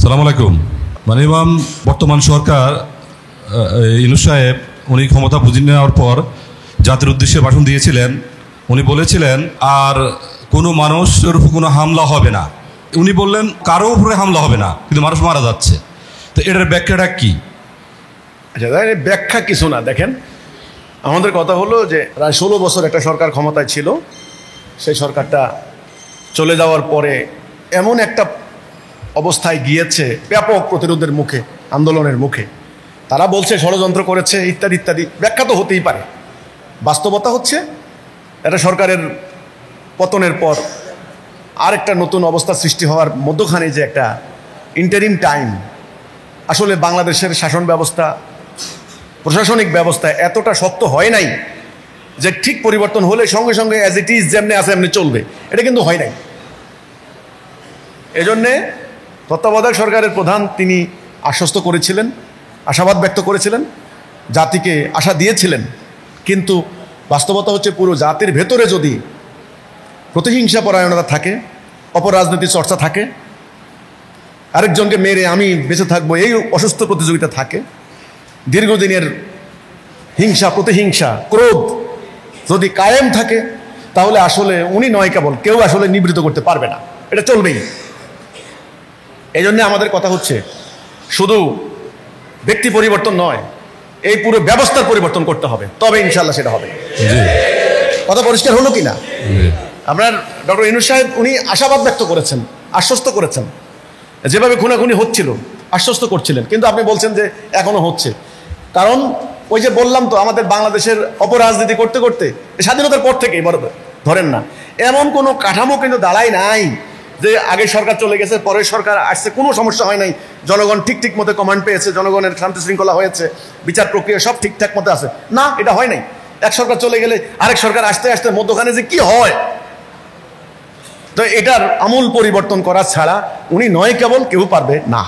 সালাম আলাইকুম। মানে ইমাম বর্তমান সরকার ইউনূস সাহেব উনি ক্ষমতা বুঝে নেওয়ার পর জাতির উদ্দেশ্যে ভাষণ দিয়েছিলেন। উনি বলেছিলেন আর কোনো মানুষের উপর কোনো হামলা হবে না। উনি বললেন কারো উপরে হামলা হবে না, কিন্তু মানুষ মারা যাচ্ছে। তো এটার ব্যাখ্যাটা কি? আচ্ছা, ব্যাখ্যা কিছু না। দেখেন, আমাদের কথা হলো যে প্রায় 16 বছর একটা সরকার ক্ষমতায় ছিল। সেই সরকারটা চলে যাওয়ার পরে এমন একটা অবস্থায় গিয়েছে, ব্যাপক প্রতিরোধের মুখে, আন্দোলনের মুখে। তারা বলছে ষড়যন্ত্র করেছে ইত্যাদি ইত্যাদি। ব্যাখ্যা তো হতেই পারে। বাস্তবতা হচ্ছে একটা সরকারের পতনের পর আরেকটা নতুন অবস্থা সৃষ্টি হওয়ার মধ্যখানে যে একটা ইন্টারিম টাইম, আসলে বাংলাদেশের শাসন ব্যবস্থা, প্রশাসনিক ব্যবস্থা এতটা শক্ত হয় নাই যে ঠিক পরিবর্তন হলে সঙ্গে সঙ্গে অ্যাজ ইট ইজ যেমনি আছে এমনি চলবে। এটা কিন্তু হয় নাই। এজন্যে তত্ত্বাবধায়ক সরকারের প্রধান তিনি আশ্বস্ত করেছিলেন, আশাবাদ ব্যক্ত করেছিলেন, জাতিকে আশা দিয়েছিলেন। কিন্তু বাস্তবতা হচ্ছে পুরো জাতির ভেতরে যদি প্রতিহিংসা পরায়ণতা থাকে, অপরাজনীতির চর্চা থাকে, আরেকজনকে মেরে আমি বেঁচে থাকবো এই অসুস্থ প্রতিযোগিতা থাকে, দীর্ঘদিনের হিংসা, প্রতিহিংসা, ক্রোধ যদি কায়েম থাকে, তাহলে আসলে উনি নয় কেবল, কেউ আসলে নিবৃত করতে পারবে না। এটা চলবেই। এই জন্যে আমাদের কথা হচ্ছে শুধু ব্যক্তি পরিবর্তন নয়, এই পুরো ব্যবস্থার পরিবর্তন করতে হবে, তবে ইনশাল্লাহ সেটা হবে। কথা পরিষ্কার হলো কিনা? আপনার ডক্টর ইউনূস সাহেব উনি আশাবাদ ব্যক্ত করেছেন, আশ্বস্ত করেছেন। যেভাবে খুনাখুনি হচ্ছিল আশ্বস্ত করছিলেন, কিন্তু আপনি বলছেন যে এখনো হচ্ছে। কারণ ওই যে বললাম তো, আমাদের বাংলাদেশের অপরাজনীতি করতে করতে স্বাধীনতার পর থেকেই ধরেন না, এমন কোনো কাঠামো কিন্তু দাঁড়ায় নাই যে আগে সরকার চলে গেছে, পরের সরকার আসছে, কোনো সমস্যা হয় নাই, জনগণ ঠিক মতো কমান্ড পেয়েছে, জনগণের শান্তি শৃঙ্খলা হয়েছে, বিচার প্রক্রিয়া সব ঠিকঠাক মতো আছে। না, এটা হয় নাই। এক সরকার চলে গেলে আরেক সরকার আসতে আসতে মধ্যখানে যে কি হয়, তো এটার আমূল পরিবর্তন করা ছাড়া উনি নয় কেবল, কেউ পারবে না।